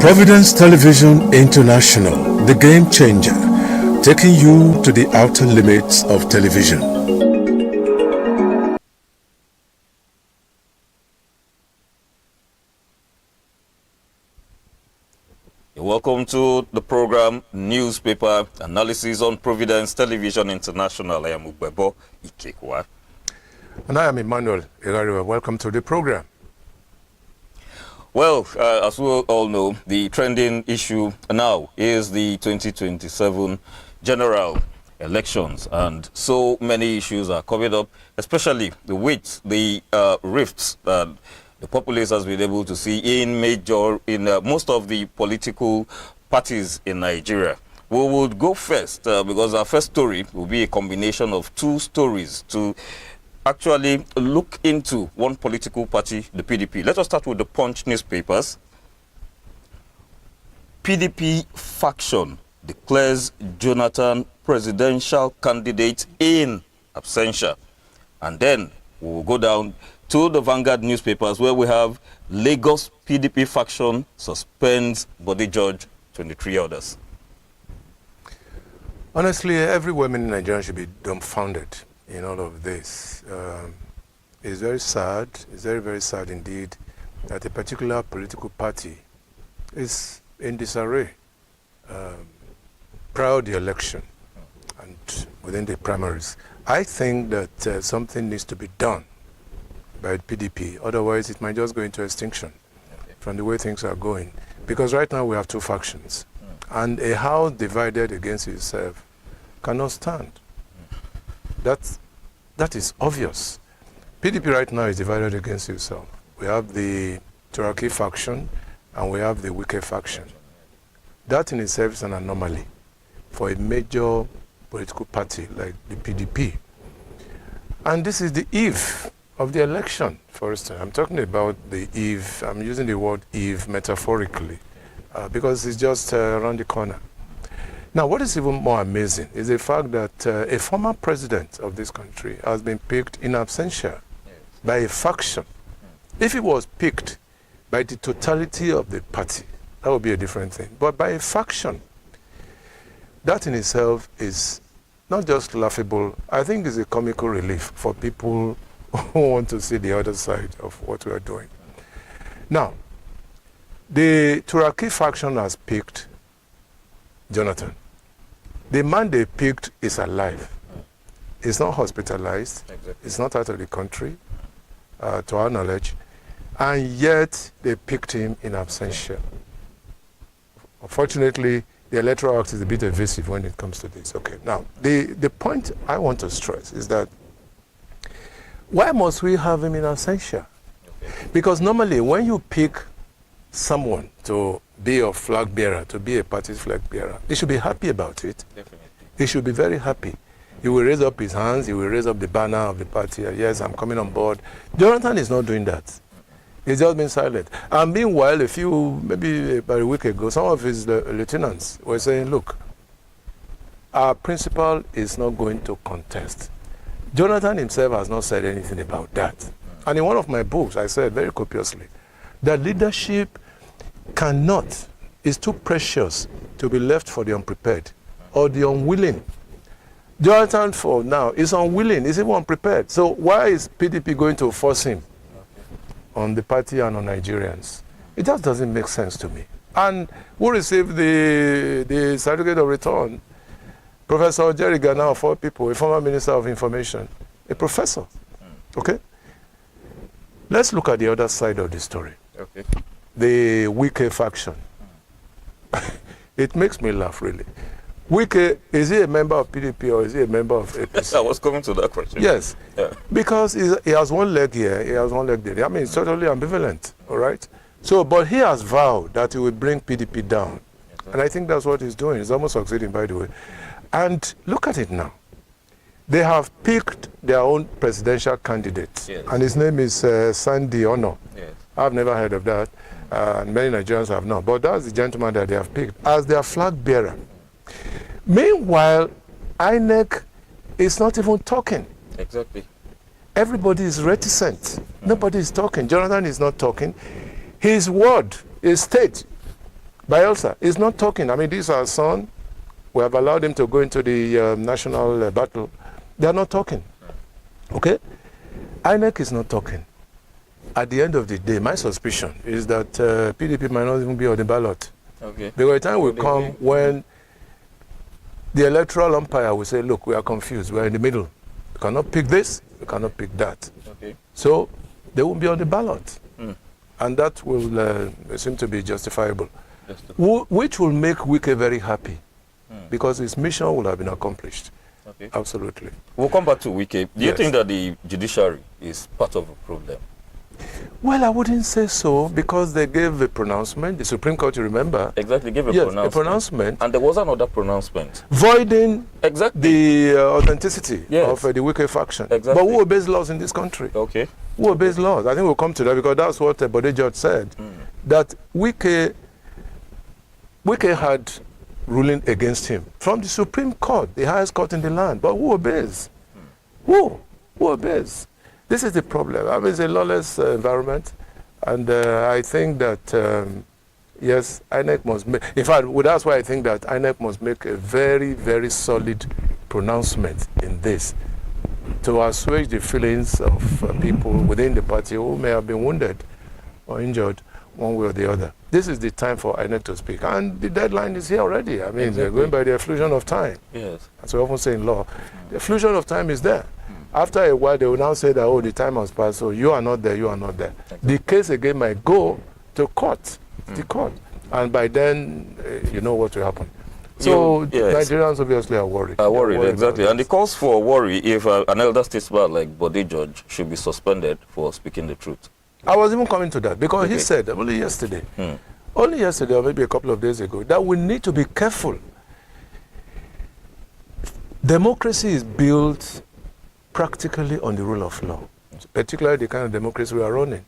Providence Television International, the game changer, taking you to the outer limits of television. Welcome to the program Newspaper Analysis on Providence Television International. I am Wike. And I am Emmanuel Igariwa. Welcome to the program. Well, as we all know, the trending issue now is the 2027 general elections, and so many issues are covered up, especially the rifts that the populace has been able to see in most of the political parties in Nigeria. We will go first because our first story will be a combination of two stories to actually look into one political party, the PDP. Let us start with the Punch newspapers. PDP faction declares Jonathan presidential candidate in absentia. And then we will go down to the Vanguard newspapers, where we have Lagos PDP faction suspends Bode judge, 23 others. Honestly, every woman in Nigeria should be dumbfounded in all of this. It's very sad, it's very, very sad indeed, that a particular political party is in disarray prior to the election and within the primaries. I think that something needs to be done by PDP, otherwise it might just go into extinction from the way things are going. Because right now we have two factions, and a house divided against itself cannot stand. That is obvious. PDP right now is divided against itself. We have the Turaki faction and we have the Wike faction. That in itself is an anomaly for a major political party like the PDP. And this is the eve of the election, for instance. I'm talking about the eve, I'm using the word eve metaphorically, because it's just around the corner. Now, what is even more amazing is the fact that a former president of this country has been picked in absentia by a faction. If he was picked by the totality of the party, that would be a different thing. But by a faction, that in itself is not just laughable, I think it's a comical relief for people who want to see the other side of what we are doing. Now, the Turaki faction has picked Jonathan. The man they picked is alive. He's not hospitalized. Exactly. He's not out of the country, to our knowledge. And yet, they picked him in absentia. Unfortunately, the Electoral Act is a bit evasive when it comes to this. Okay, now, the point I want to stress is that why must we have him in absentia? Okay. Because normally, when you pick someone to be a flag bearer, to be a party's flag bearer, he should be happy about it. Definitely. He should be very happy. He will raise up his hands, he will raise up the banner of the party. Yes, I'm coming on board. Jonathan is not doing that. He's just been silent. And meanwhile, maybe about a week ago, some of his lieutenants were saying, look, our principal is not going to contest. Jonathan himself has not said anything about that. And in one of my books, I said very copiously that leadership is too precious to be left for the unprepared or the unwilling. Jonathan, for now, is unwilling, is even unprepared. So why is PDP going to force him on the party and on Nigerians? It just doesn't make sense to me. And who received the certificate of return? Professor Jerry Ghana, of all people, a former Minister of Information, a professor. Okay? Let's look at the other side of the story. Okay. The Wike faction. It makes me laugh, really. Wike, is he a member of PDP or is he a member of APC? I was coming to that question. Yes. Yeah. Because he has one leg here, he has one leg there. I mean, it's totally ambivalent, all right? So, but he has vowed that he will bring PDP down. Yes, and I think that's what he's doing. He's almost succeeding, by the way. And look at it now. They have picked their own presidential candidate. Yes. And his name is Sandy Ono. Yes. I've never heard of that. And many Nigerians have not. But that's the gentleman that they have picked as their flag bearer. Meanwhile, INEC is not even talking. Exactly. Everybody is reticent. Nobody is talking. Jonathan is not talking. His word, his state, Bielsa is not talking. I mean, this is our son. We have allowed him to go into the national battle. They are not talking. Okay? INEC is not talking. At the end of the day, my suspicion is that PDP might not even be on the ballot. Okay. Because a time will come when the electoral umpire will say, look, we are confused. We are in the middle. We cannot pick this. We cannot pick that. Okay. So they won't be on the ballot. Mm. And that will seem to be justifiable. Which will make Wike very happy. Because his mission will have been accomplished. Okay. Absolutely. We'll come back to Wike. Do you Yes. think that the judiciary is part of the problem? Well, I wouldn't say so, because they gave a pronouncement. The Supreme Court, you remember? Exactly, gave a Yes, pronouncement. a pronouncement. And there was another pronouncement. Voiding Exactly. the authenticity Yes. of the Wike faction. Exactly. But who obeys laws in this country? Okay. Who obeys laws? I think we'll come to that, because that's what the Bode judge said. That Wike had ruling against him from the Supreme Court, the highest court in the land. But who obeys? Who obeys? This is the problem. I mean, it's a lawless environment, and I think that yes, INEC must make. In fact, that's why I think that INEC must make a very, very solid pronouncement in this to assuage the feelings of people within the party who may have been wounded or injured one way or the other. This is the time for INEC to speak, and the deadline is here already. I mean, they're going by the efflusion of time. Yes. As we often say in law, the efflusion of time is there. After a while, they will now say that, oh, the time has passed, so you are not there, you are not there. Exactly. The case again might go to court, the court, and by then, you know what will happen. So Yes. Nigerians obviously are worried. Are worried, They're exactly. about And the cause for worry if an elder statesman like Bode George should be suspended for speaking the truth. I was even coming to that, because he Okay. said only yesterday, or maybe a couple of days ago, that we need to be careful. Democracy is built practically on the rule of law, particularly the kind of democracy we are running.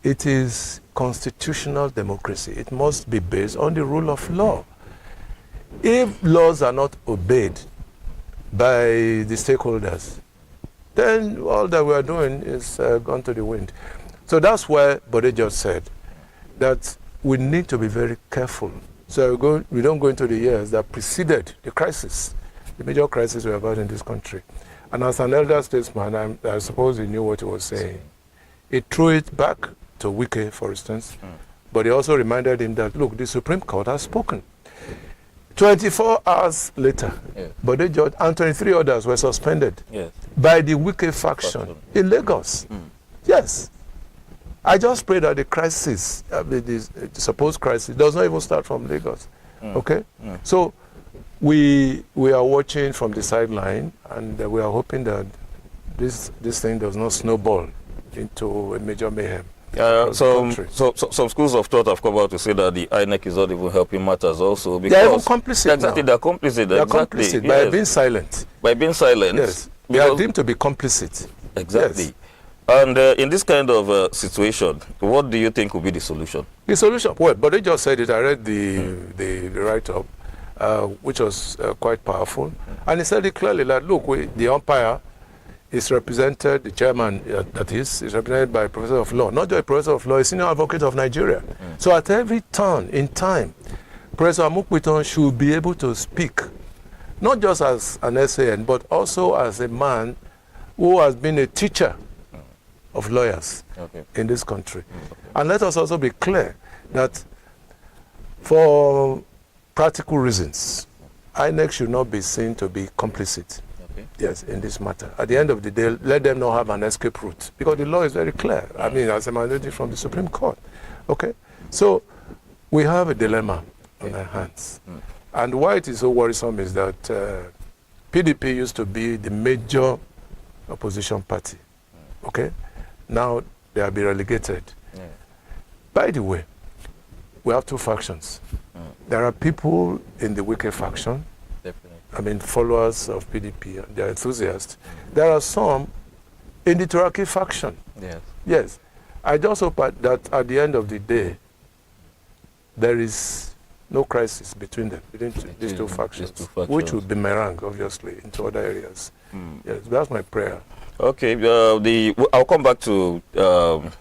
It is constitutional democracy. It must be based on the rule of law. If laws are not obeyed by the stakeholders, then all that we are doing is gone to the wind. So that's why Bode just said that we need to be very careful. So we don't go into the years that preceded the crisis, the major crisis we have had in this country. And as an elder statesman, I suppose he knew what he was saying. He threw it back to Wike, for instance, but he also reminded him that, look, the Supreme Court has spoken. 24 hours later, Bode George and 23 others were suspended by the Wike faction in Lagos. Yes. I just pray that the crisis, the supposed crisis, does not even start from Lagos. Okay? So we are watching from the sideline, and we are hoping that this thing does not snowball into a major mayhem. So some schools of thought have come out to say that the INEC is not even helping matters also, because they are even complicit. Exactly, now. They are complicit. They are exactly. complicit Yes. by being silent. By being silent. Yes. They are deemed to be complicit. Exactly. Yes. And in this kind of situation, what do you think will be the solution? The solution? Well, but they just said it. I read the write-up, which was quite powerful. And he said it clearly that, look, the umpire is represented, the chairman, that is represented by a professor of law. Not just a professor of law, a senior advocate of Nigeria. So at every turn in time, Professor Amukwiton should be able to speak, not just as an SAN, but also as a man who has been a teacher of lawyers in this country. And let us also be clear that for practical reasons, INEC should not be seen to be complicit. Yes, in this matter. At the end of the day, let them not have an escape route, because the law is very clear. I mean, as a minority from the Supreme Court. Okay? So we have a dilemma on our hands. And why it is so worrisome is that PDP used to be the major opposition party. Okay? Now they have been relegated. By the way, we have two factions. There are people in the Wike faction, I mean, followers of PDP, they are enthusiasts. There are some in the Turaki faction. Yes. I just hope that at the end of the day, there is no crisis between them, between these two factions, which will be meringue, obviously, into other areas. Yes, that's my prayer. Okay, I'll come back to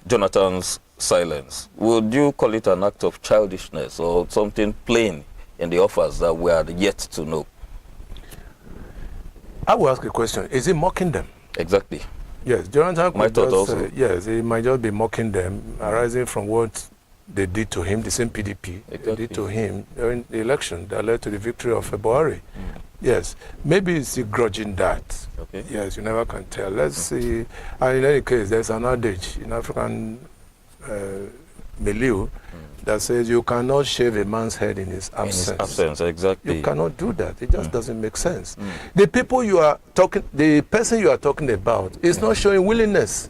Jonathan's silence. Would you call it an act of childishness or something plain in the offers that we are yet to know? I will ask a question. Is he mocking them? Exactly. Yes, Jonathan My thought also. yes, he might just be mocking them, arising from what they did to him, the same PDP they did to him during the election that led to the victory of Buhari. Yes, maybe he's grudging that. Okay. Yes, you never can tell. Let's see. And in any case, there's an adage in African milieu that says you cannot shave a man's head in his absence. In his absence, exactly. You cannot do that. It just doesn't make sense. The people you are talking, the person you are talking about is not showing willingness.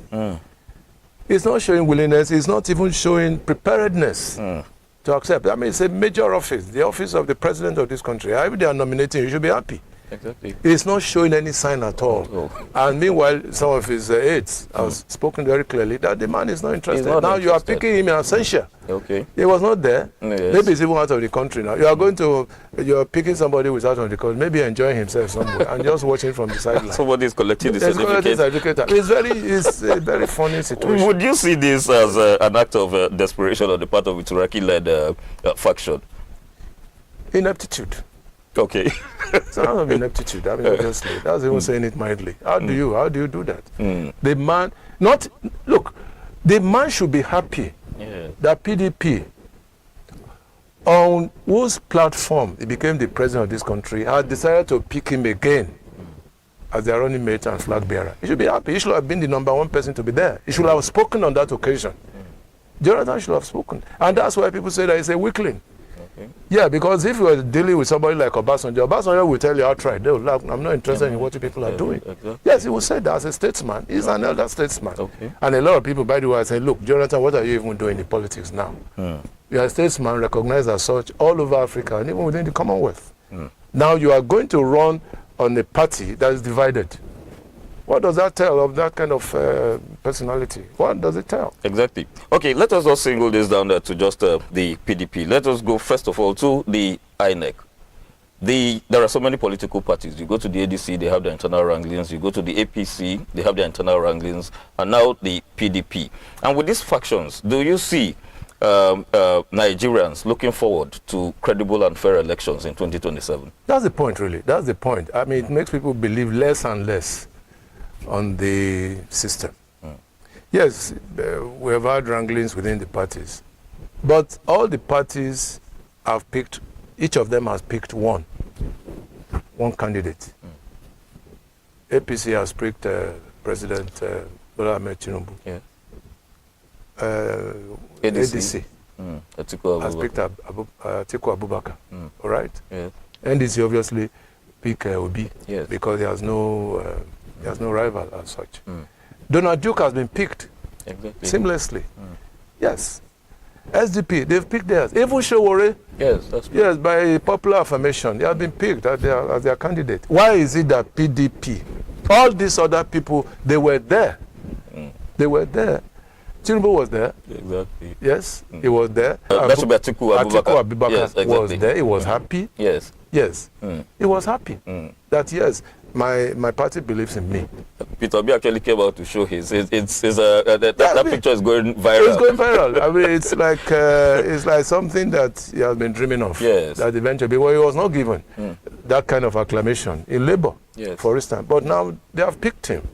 It's not showing willingness. It's not even showing preparedness to accept. I mean, it's a major office, the office of the president of this country. If they are nominating, you should be happy. Exactly. It's not showing any sign at all. Oh. And meanwhile, some of his aides have spoken very clearly that the man is not interested. Not now interested. You are picking him in absentia. Okay. He was not there. Yes. Maybe he's even out of the country now. You are picking somebody who's out of the country, maybe enjoying himself somewhere and just watching from the sideline. Somebody is collecting the certificate. It's a very funny situation. Would you see this as an act of desperation on the part of the Turaki-led faction? Ineptitude. Okay. It's not of ineptitude. I mean, obviously, that's even saying it mildly. How do you do that? The man, the man should be happy that PDP, on whose platform he became the president of this country, had decided to pick him again as their running mate and flag bearer. He should be happy. He should have been the #1 person to be there. He should have spoken on that occasion. Jonathan should have spoken. And that's why people say that he's a weakling. Yeah, because if you were dealing with somebody like Obasanjo will tell you outright, I'm not interested in what you people are doing. Exactly. Yes, he will say that as a statesman. He's an elder statesman. Okay. And a lot of people, by the way, say, look, Jonathan, what are you even doing in politics now? You are a statesman recognized as such all over Africa and even within the Commonwealth. Now you are going to run on a party that is divided. What does that tell of that kind of personality? What does it tell? Exactly. Okay, let us just single this down there to just the PDP. Let us go first of all to the INEC. There are so many political parties. You go to the ADC, they have their internal wranglings. You go to the APC, they have their internal wranglings. And now the PDP. And with these factions, do you see Nigerians looking forward to credible and fair elections in 2027? That's the point, really. That's the point. I mean, it makes people believe less and less on the system. Yes, we have had wranglings within the parties, but all the parties have picked, each of them has picked one candidate. APC has picked President Bola Ahmed Tinubu. Yeah. ADC has picked Atiku Abubakar. All right? Yeah. NDC obviously picked Obi, yes, because he has no rival as such. Donald Duke has been picked seamlessly. Yes. SDP, they've picked theirs. Even Showore, yes, by popular affirmation, they have been picked as their candidate. Why is it that PDP, all these other people, they were there? They were there. Tinubu was there. Exactly. Yes, he was there. That should be Atiku Abubakar yes, exactly. was there. He was happy. Yes. Yes. He was happy that, yes, my party believes in me. Peter Obi actually came out to show that picture is going viral. It's going viral. I mean, it's like something that he has been dreaming of. Yes. That eventually, because he was not given that kind of acclamation in Labour, yes, for instance. But now they have picked him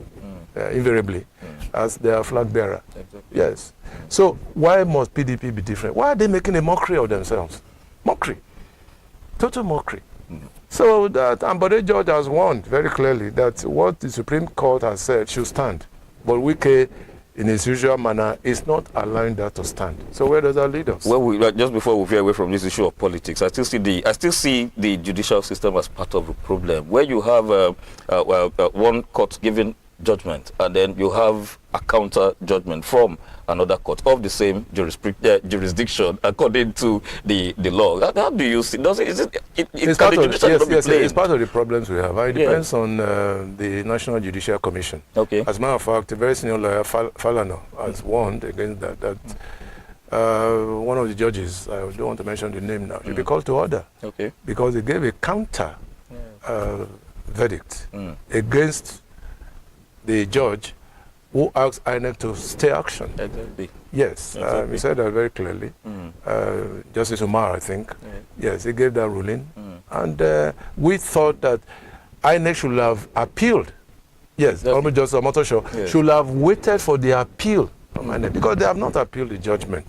invariably as their flag bearer. Exactly. Yes. So why must PDP be different? Why are they making a mockery of themselves? Mockery. Total mockery. So that Bode George has warned very clearly that what the Supreme Court has said should stand. But Wike, in his usual manner, is not allowing that to stand. So where does that lead us? Well, just before we veer away from this issue of politics, I still see the judicial system as part of the problem, where you have one court giving judgment, and then you have a counter judgment from another court of the same jurisdiction according to the law. How do you see? It's part of the problems we have. It depends on the National Judicial Commission. Okay. As a matter of fact, a very senior lawyer, Falano, has warned against that. One of the judges, I don't want to mention the name now, should be called to order. Okay. Because he gave a counter verdict against the judge who asked INEC to stay action. Exactly. Yes, Exactly. he said that very clearly. Justice Umar, I think. Yes, he gave that ruling. And we thought that INEC should have appealed. Yes, Honorable Justice Omotosho should have waited for the appeal from INEC, because they have not appealed the judgment,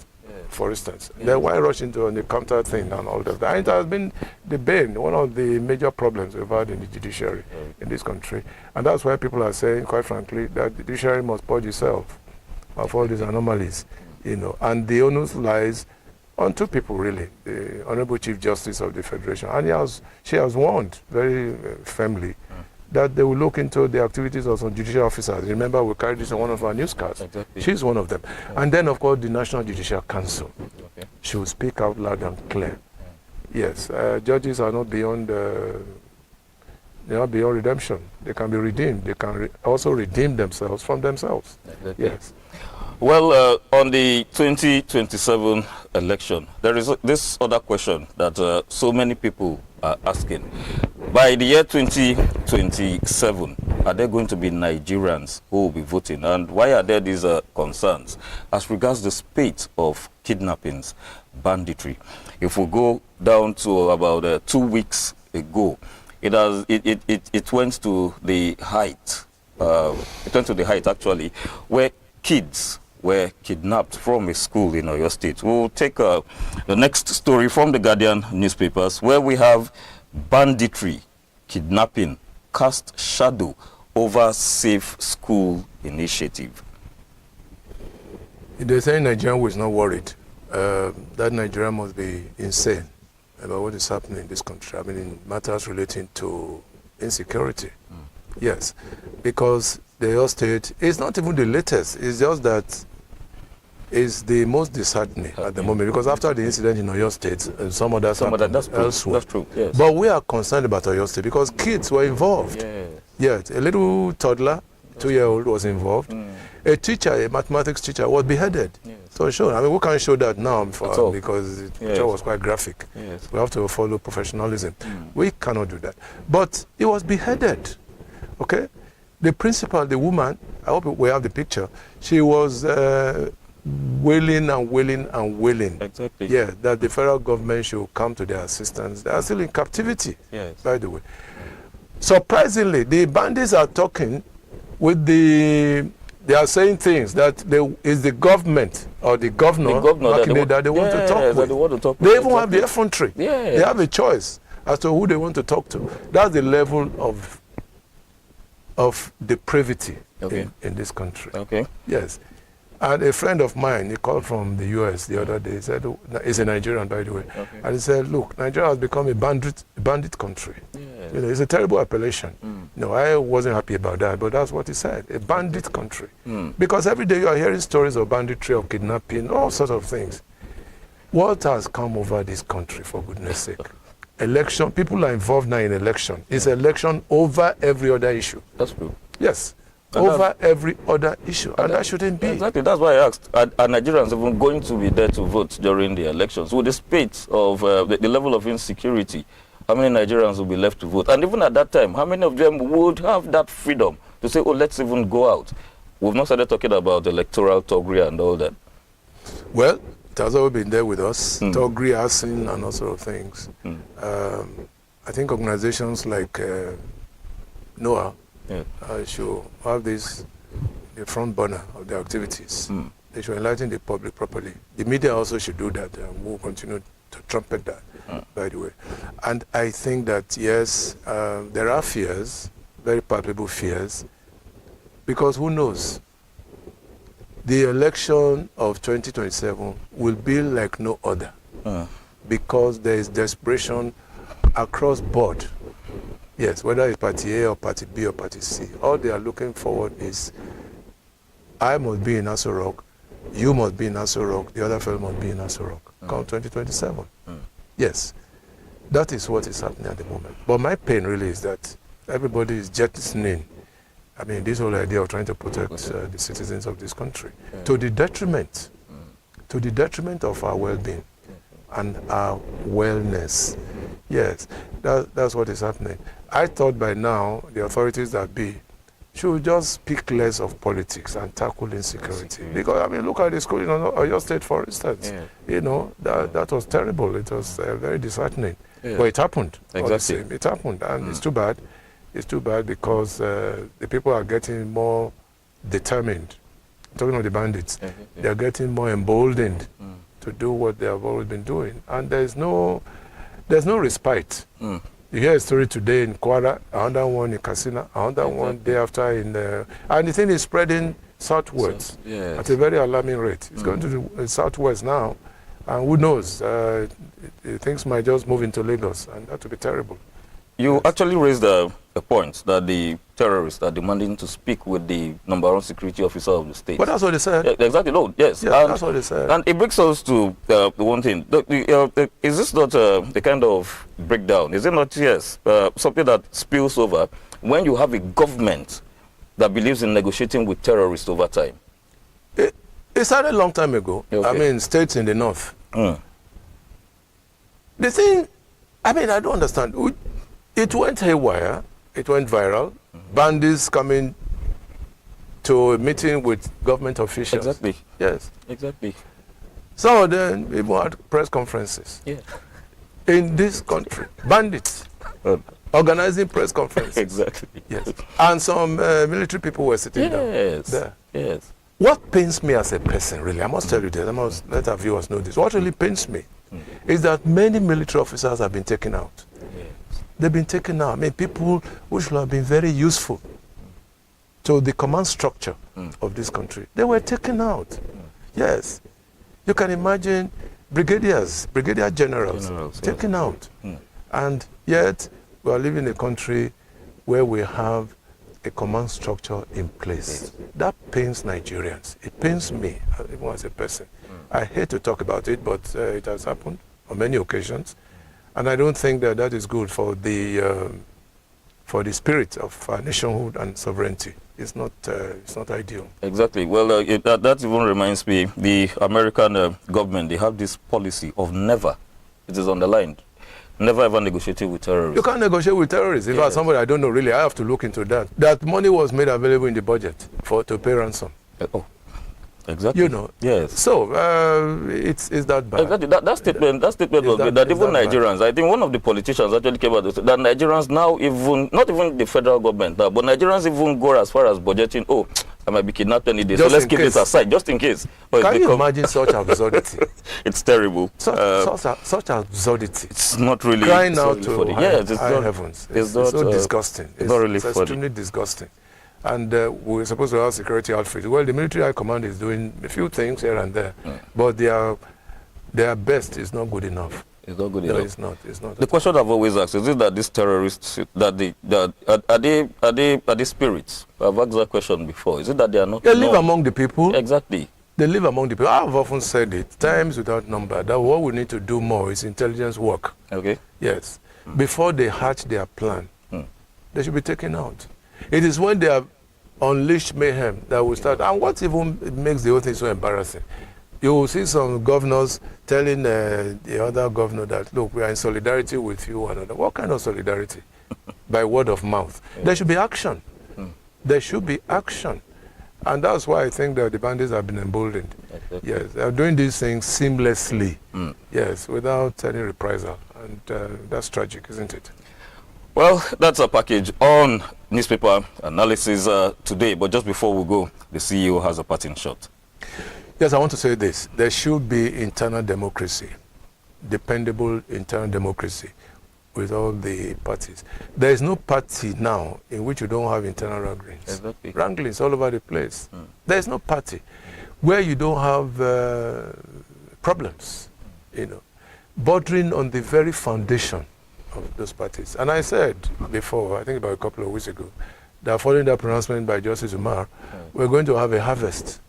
for instance. Then why rush into the counter thing and all that? And it has been the bane, one of the major problems we've had in the judiciary in this country. And that's why people are saying, quite frankly, that the judiciary must purge itself of all these anomalies, you know. And the onus lies on two people, really, the Honorable Chief Justice of the Federation. And she has warned very firmly that they will look into the activities of some judicial officers. Remember, we carried this on one of our newscasts. Exactly. She's one of them. And then, of course, the National Judicial Council. She will speak out loud and clear. Yes, judges are not beyond they are beyond redemption. They can be redeemed. They can also redeem themselves from themselves. Exactly. Yes. Well, on the 2027 election, there is this other question that so many people are asking. By the year 2027, are there going to be Nigerians who will be voting? And why are there these concerns as regards the spate of kidnappings, banditry? If we go down to about 2 weeks ago, it went to the height. It went to the height, actually, where kids were kidnapped from a school in Oyo State. We'll take the next story from the Guardian newspapers, where we have banditry, kidnapping, cast shadow over safe school initiative. They say Nigeria was not worried. That Nigeria must be insane about what is happening in this country. I mean, in matters relating to insecurity. Yes, because the Oyo State is not even the latest. It's just that is the most disheartening at the moment, because after the incident in Oyo State, some others elsewhere. That's true. Yes. But we are concerned about Oyo State because kids were involved. Yes, a little toddler, 2-year-old, was involved. A teacher, a mathematics teacher, was beheaded. So sure, I mean, we can't show that now because the picture was quite graphic. We have to follow professionalism. We cannot do that. But he was beheaded. Okay, the principal, the woman, I hope we have the picture. She was wailing and wailing and wailing. Exactly. Yeah, that the federal government should come to their assistance. They are still in captivity, by the way. Surprisingly, the bandits are talking with they are saying things that is the government or the governor that they want to talk with. They even have the effrontery. They have a choice as to who they want to talk to. That's the level of depravity in this country. Yes. And a friend of mine, he called from the US the other day. He said, he's a Nigerian, by the way. And he said, look, Nigeria has become a bandit country. You know, it's a terrible appellation. No, I wasn't happy about that, but that's what he said, a bandit country. Because every day you are hearing stories of banditry, of kidnapping, all sorts of things. What has come over this country, for goodness sake? Election, people are involved now in election. It's election over every other issue. That's true. Yes. Over every other issue, and that shouldn't be. Exactly, that's why I asked, are Nigerians even going to be there to vote during the elections? With the spate of the level of insecurity, how many Nigerians will be left to vote? And even at that time, how many of them would have that freedom to say, oh, let's even go out? We've not started talking about electoral thuggery and all that. Well, it has always been there with us, thuggery, arson, and all sort of things. I think organizations like NOAA, should have the front burner of their activities. They should enlighten the public properly. The media also should do that, and we'll continue to trumpet that, by the way. And I think that, yes, there are fears, very palpable fears, because who knows? The election of 2027 will be like no other, because there is desperation across board. Yes, whether it's Party A or Party B or Party C, all they are looking forward is, I must be in Aso Rock, you must be in Aso Rock, the other fellow must be in Aso Rock, come 2027. Yes, that is what is happening at the moment. But my pain really is that everybody is jettisoning, I mean, this whole idea of trying to protect the citizens of this country, to the detriment of our well-being and our wellness. Yes, that's what is happening. I thought by now the authorities that be should just speak less of politics and tackle insecurity. Because, I mean, look at the school in Oyo State, for instance. Yeah. You know, that was terrible. It was very disheartening. Yeah. But it happened. Exactly. It happened. And it's too bad. It's too bad because the people are getting more determined. Talking of the bandits, they're getting more emboldened to do what they have always been doing. And there's no respite. You hear a story today in Kwara, another one in Katsina, another one day after in and the thing is spreading southwards at a very alarming rate. It's going to the southwest now, and who knows, things might just move into Lagos, and that would be terrible. You actually raised a point that the terrorists are demanding to speak with the #1 security officer of the state. But that's what they said. Yeah, exactly. No, yes. Yeah, that's what they said. And it brings us to the one thing. Is this not the kind of breakdown? Is it not, yes, something that spills over when you have a government that believes in negotiating with terrorists over time? It started a long time ago. Okay. I mean, states in the north. The thing, I mean, I don't understand. It went haywire. It went viral. Bandits coming to a meeting with government officials. Exactly. Yes. Exactly. Some of them even had press conferences. Yeah. In this country, bandits organizing press conferences. Exactly. Yes. And some military people were sitting down there. Yes. What pains me as a person, really, I must tell you this, I must let our viewers know this. What really pains me is that many military officers have been taken out. They've been taken out. I mean, people who should have been very useful to the command structure of this country, they were taken out. Yes. You can imagine brigadier generals taken out. And yet, we are living in a country where we have a command structure in place. That pains Nigerians. It pains me, even as a person. I hate to talk about it, but it has happened on many occasions. And I don't think that is good for the spirit of our nationhood and sovereignty. It's not ideal. Exactly. Well, that even reminds me, the American government, they have this policy of never, it is underlined, never ever negotiating with terrorists. You can't negotiate with terrorists. In fact, somebody I don't know really, I have to look into that. That money was made available in the budget to pay ransom. Exactly. You know. Yes. So it's that bad. Exactly. That statement was made that even Nigerians, I think one of the politicians actually came out that Nigerians now even, not even the federal government now, but Nigerians even go as far as budgeting. Oh, I might be kidnapped any day, so let's keep it aside just in case. Can you imagine such absurdity? It's terrible. Such absurdity. It's not really crying out to high heavens. It's so disgusting. It's not really extremely disgusting. And we're supposed to have security outfits. Well, the military high command is doing a few things here and there, but their best is not good enough. It's not good enough. No, it's not. It's not. The question I've always asked is that these terrorists, are they spirits? I've asked that question before. Is it that they are not? They live among the people. Exactly. They live among the people. I've often said it, times without number, that what we need to do more is intelligence work. Okay. Yes. Before they hatch their plan, they should be taken out. It is when they have unleashed mayhem that we start. And what even makes the whole thing so embarrassing? You will see some governors telling the other governor that, look, we are in solidarity with you and another. What kind of solidarity? By word of mouth. There should be action. There should be action. And that's why I think that the bandits have been emboldened. Yes, they are doing these things seamlessly. Yes, without any reprisal. And that's tragic, isn't it? Well, that's a package on newspaper analysis today. But just before we go, the CEO has a parting shot. Yes, I want to say this. There should be internal democracy, dependable internal democracy with all the parties. There is no party now in which you don't have internal wranglings. Exactly. Wranglings all over the place. There is no party where you don't have problems, bordering on the very foundation of those parties. And I said before, I think about a couple of weeks ago, that following that pronouncement by Justice Umar, we're going to have a harvest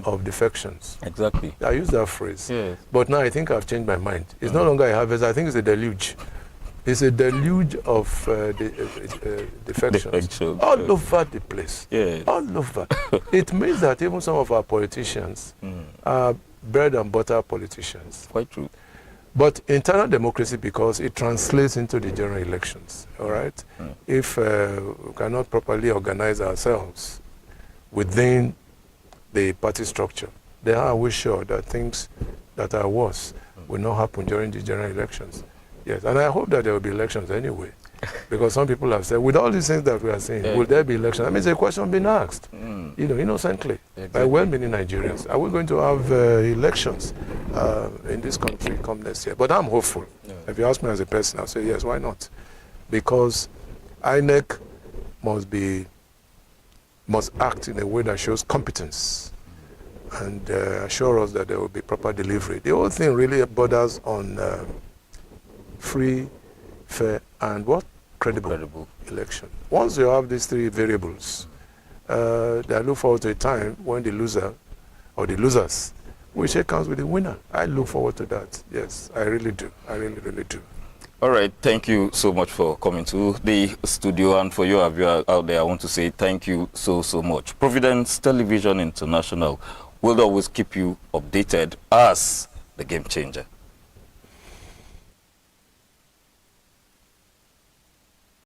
of defections. Exactly. I use that phrase. Yes. But now I think I've changed my mind. It's no longer a harvest, I think it's a deluge. It's a deluge of defections all over the place. Yes. All over. It means that even some of our politicians are bread and butter politicians. Quite true. But internal democracy, because it translates into the general elections, all right? If we cannot properly organize ourselves within the party structure, then are we sure that things that are worse will not happen during the general elections? Yes, and I hope that there will be elections anyway. Because some people have said, with all these things that we are saying, will there be elections? That means a question being asked, innocently, by well-meaning Nigerians. Are we going to have elections in this country come next year? But I'm hopeful. If you ask me as a person, I'll say yes, why not? Because INEC must act in a way that shows competence and assure us that there will be proper delivery. The whole thing really borders on free, fair, and what? Credible election. Once you have these three variables, I look forward to a time when the loser or the losers will shake hands with the winner. I look forward to that. Yes, I really do. I really, really do. All right, thank you so much for coming to the studio, and for you out there, I want to say thank you so much. Providence Television International will always keep you updated as the game changer.